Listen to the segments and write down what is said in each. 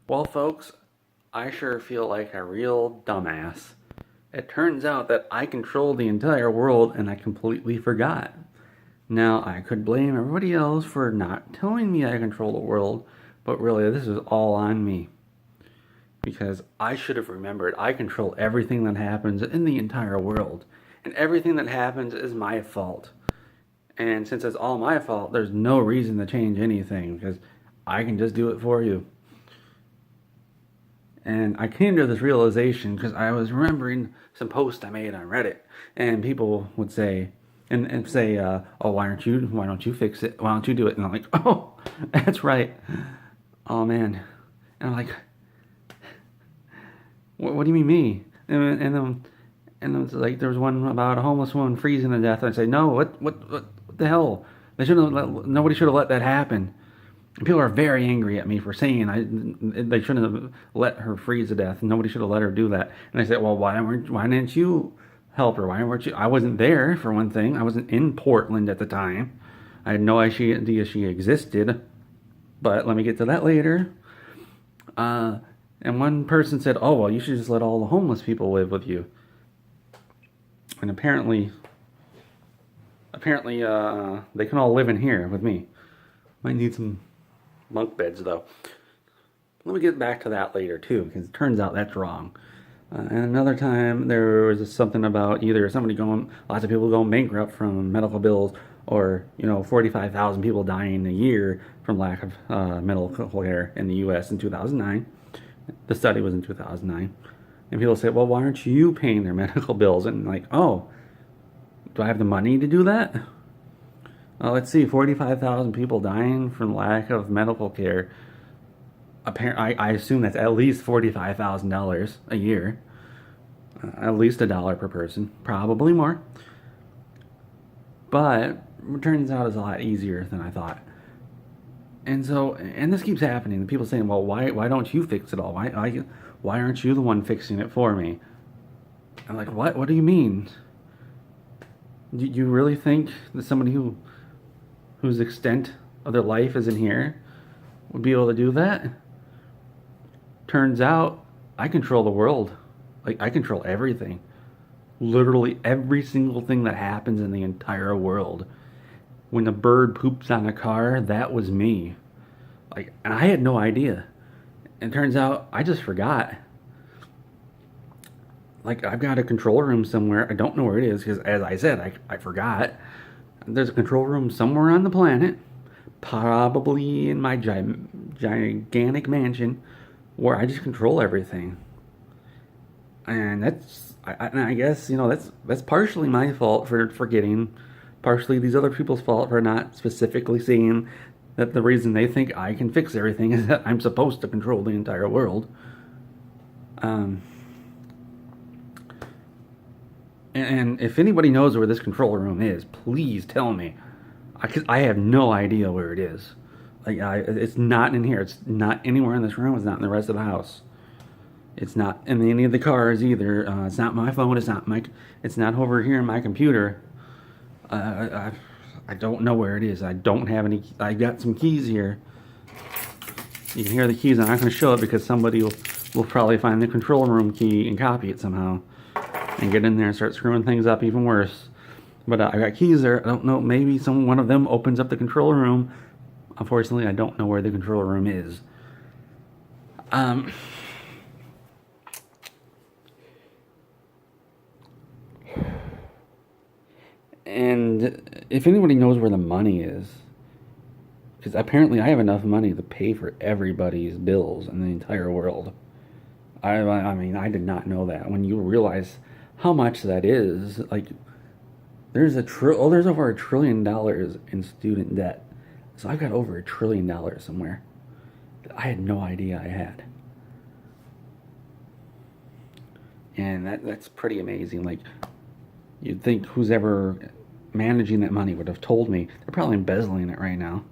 Well, folks, I sure feel like a real dumbass. It turns out that I control the entire world and I completely forgot. Now, I could blame everybody else for not telling me I control the world, but really, this is all on me. Because I should have remembered I control everything that happens in the entire world. And everything that happens is my fault. And since it's all my fault, there's no reason to change anything because I can just do it for you. And I came to this realization because I was remembering some posts I made on Reddit, and people would say, and say, "Oh, why don't you fix it? Why don't you do it?" And I'm like, "Oh, that's right. Oh man." And I'm like, "What do you mean me?" And it was like there was one about a homeless woman freezing to death. And I say, "No, what the hell? Nobody should have let that happen." People are very angry at me for saying they shouldn't have let her freeze to death. Nobody should have let her do that. And I said, well, why didn't you help her? Why weren't you? I wasn't there for one thing. I wasn't in Portland at the time. I had no idea she existed. But let me get to that later. And one person said, oh well, you should just let all the homeless people live with you. And apparently, they can all live in here with me. Might need some bunk beds though. Let me get back to that later too, because it turns out that's wrong. And another time there was something about either lots of people going bankrupt from medical bills, or 45,000 people dying a year from lack of medical care in the U.S. in 2009. The study was in 2009, and people say, "Well, why aren't you paying their medical bills?" And like, oh, do I have the money to do that? Let's see, 45,000 people dying from lack of medical care. I assume that's at least $45,000 a year. At least $1 per person, probably more. But it turns out it's a lot easier than I thought. And this keeps happening. People saying, "Well, why don't you fix it all? Why aren't you the one fixing it for me?" I'm like, "What? What do you mean? Do you really think that somebody whose extent of their life is in here would be able to do that?" Turns out I control the world. Like, I control everything. Literally every single thing that happens in the entire world. When a bird poops on a car, that was me. Like, and I had no idea. And turns out I just forgot. Like, I've got a control room somewhere. I don't know where it is because, as I said, I forgot. There's a control room somewhere on the planet, probably in my gigantic mansion, where I just control everything. And I guess that's partially my fault for forgetting, partially these other people's fault for not specifically seeing that the reason they think I can fix everything is that I'm supposed to control the entire world. Um, and if anybody knows where this control room is, please tell me. I have no idea where it is. Like, it's not in here. It's not anywhere in this room. It's not in the rest of the house. It's not in any of the cars either. It's not my phone. It's not over here in my computer. I don't know where it is. I don't have any. I got some keys here. You can hear the keys. I'm not going to show it because somebody will probably find the control room key and copy it somehow and get in there and start screwing things up even worse. But I got keys there. I don't know. Maybe one of them opens up the control room. Unfortunately, I don't know where the control room is. And if anybody knows where the money is, because apparently I have enough money to pay for everybody's bills in the entire world. I mean, I did not know that. When you realize how much that is, like, there's over $1 trillion in student debt. So I've got over $1 trillion somewhere that I had no idea I had. And that's pretty amazing. Like, you'd think who's ever managing that money would have told me. They're probably embezzling it right now.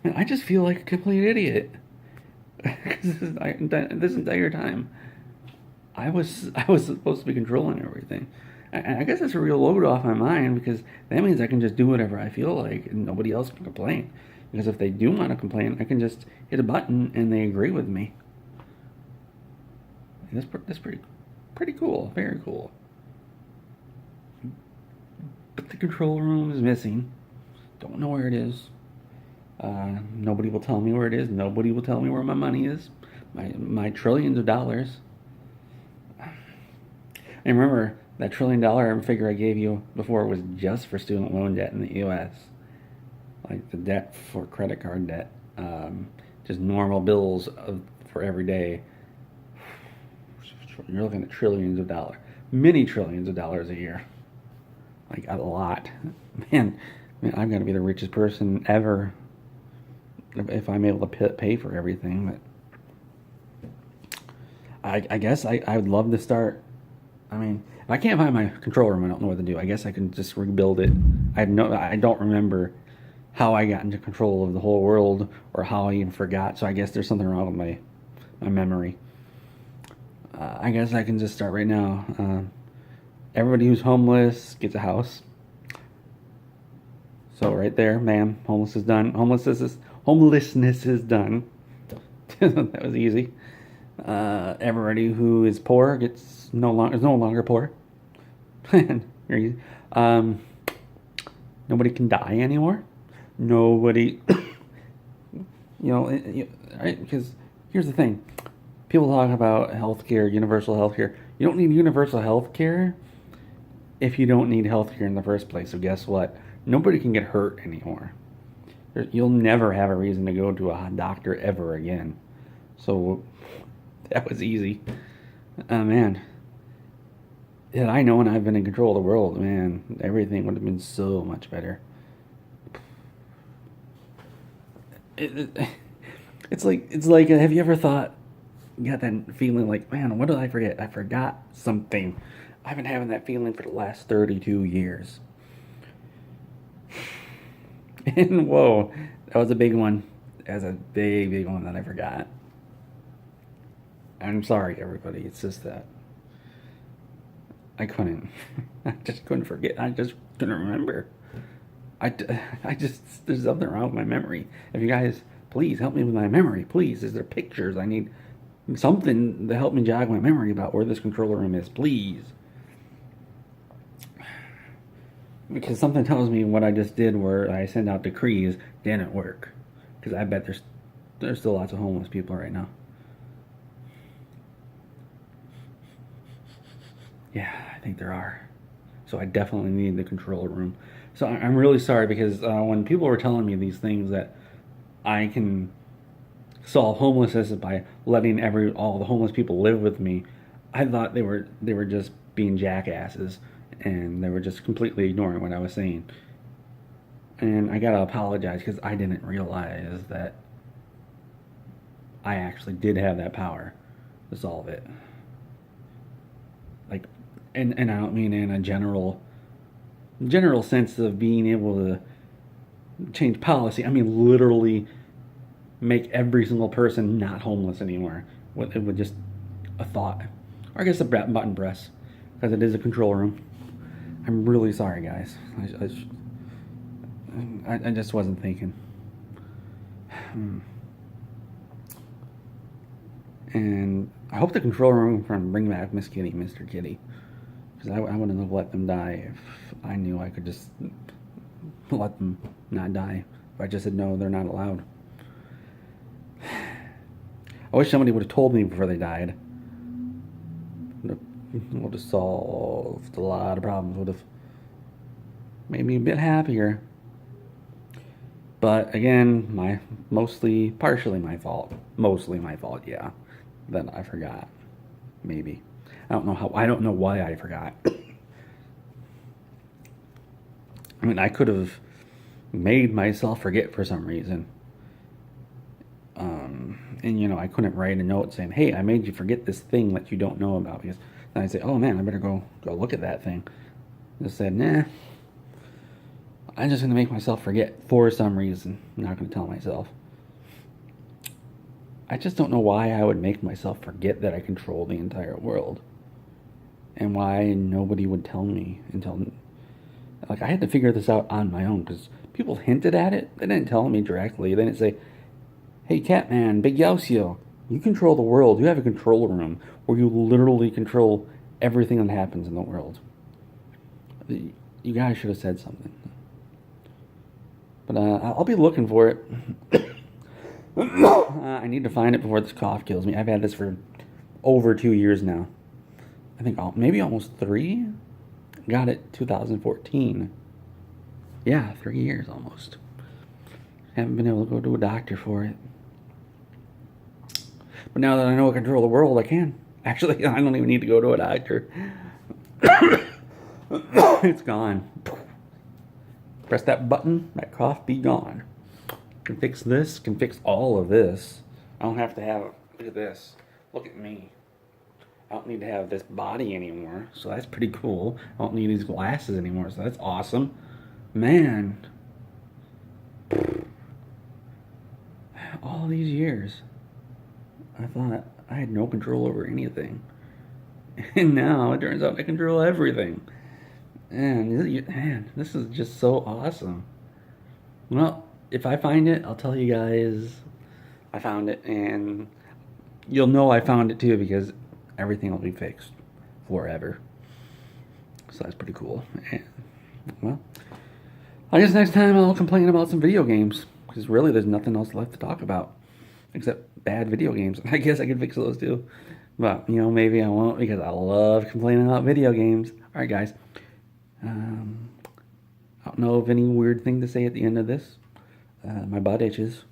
And I just feel like a complete idiot. This entire time, I was supposed to be controlling everything. I guess it's a real load off my mind because that means I can just do whatever I feel like and nobody else can complain. Because if they do want to complain, I can just hit a button and they agree with me. And that's pretty cool. Very cool. But the control room is missing. Don't know where it is. Nobody will tell me where it is. Nobody will tell me where my money is. My trillions of dollars. And remember, that $1 trillion figure I gave you before was just for student loan debt in the U.S. Like the debt for credit card debt. Just normal bills for every day. You're looking at trillions of dollars. Many trillions of dollars a year. Like a lot. Man, I'm going to be the richest person ever if I'm able to pay for everything. But I guess I would love to start. I mean, if I can't find my control room, I don't know what to do. I guess I can just rebuild it. I don't remember how I got into control of the whole world or how I even forgot. So I guess there's something wrong with my memory. I guess I can just start right now. Everybody who's homeless gets a house. So right there, ma'am, homelessness is done. Homelessness is done. That was easy. Everybody who is poor is no longer poor. Nobody can die anymore. Nobody, right? Because here's the thing: people talk about healthcare, universal healthcare. You don't need universal healthcare if you don't need healthcare in the first place. So guess what? Nobody can get hurt anymore. You'll never have a reason to go to a doctor ever again. So that was easy. Man. Had I known I've been in control of the world, man, everything would have been so much better. It's like have you ever got that feeling like, man, what did I forget? I forgot something. I've been having that feeling for the last 32 years. And whoa, that was a big one. That was a big one that I forgot. I'm sorry, everybody. It's just that I couldn't. I just couldn't forget. I just couldn't remember. There's something wrong with my memory. If you guys, please help me with my memory. Please, is there pictures? I need something to help me jog my memory about where this control room is. Please. Because something tells me what I just did where I send out decrees didn't work. Because I bet there's still lots of homeless people right now. Yeah, I think there are. So I definitely need the control room. So I'm really sorry because when people were telling me these things that I can solve homelessness by letting all the homeless people live with me, I thought they were just being jackasses and they were just completely ignoring what I was saying. And I gotta apologize because I didn't realize that I actually did have that power to solve it. Like, and I don't mean in a general sense of being able to change policy. I mean literally make every single person not homeless anymore with just a thought. Or I guess a button press, because it is a control room. I'm really sorry, guys. I just wasn't thinking. And I hope the control room can bring back Miss Kitty, Mr. Kitty. Because I wouldn't have let them die if I knew I could just let them not die. If I just said, no, they're not allowed. I wish somebody would have told me before they died. Would have solved a lot of problems. Would have made me a bit happier. But again, partially my fault. Mostly my fault, yeah. That I forgot. Maybe. I don't know why I forgot. I mean, I could have made myself forget for some reason. And I couldn't write a note saying, hey, I made you forget this thing that you don't know about. Because then I'd say, oh man, I better go look at that thing. I just said, nah. I'm just going to make myself forget for some reason. I'm not going to tell myself. I just don't know why I would make myself forget that I control the entire world. and why nobody would tell me until, like, I had to figure this out on my own because people hinted at it. They didn't tell me directly. They didn't say, "Hey, Catman, Big Yausio, you control the world. You have a control room where you literally control everything that happens in the world." You guys should have said something. But I'll be looking for it. I need to find it before this cough kills me. I've had this for over 2 years now. I think maybe almost 3. Got it 2014. Yeah, 3 years almost. Haven't been able to go to a doctor for it. But now that I know I control the world, I can. Actually, I don't even need to go to a doctor. It's gone. Press that button, that cough be gone. Can fix this, can fix all of this. I don't have to have, look at this. Look at me. I don't need to have this body anymore, so that's pretty cool. I don't need these glasses anymore, so that's awesome. Man. All these years, I thought I had no control over anything. And now it turns out I control everything. Man, this is just so awesome. Well, if I find it, I'll tell you guys I found it, and you'll know I found it too because everything will be fixed forever. So that's pretty cool. And, well, I guess next time I'll complain about some video games because really there's nothing else left to talk about except bad video games. I guess I could fix those too. But, maybe I won't because I love complaining about video games. All right, guys. I don't know of any weird thing to say at the end of this. My butt itches.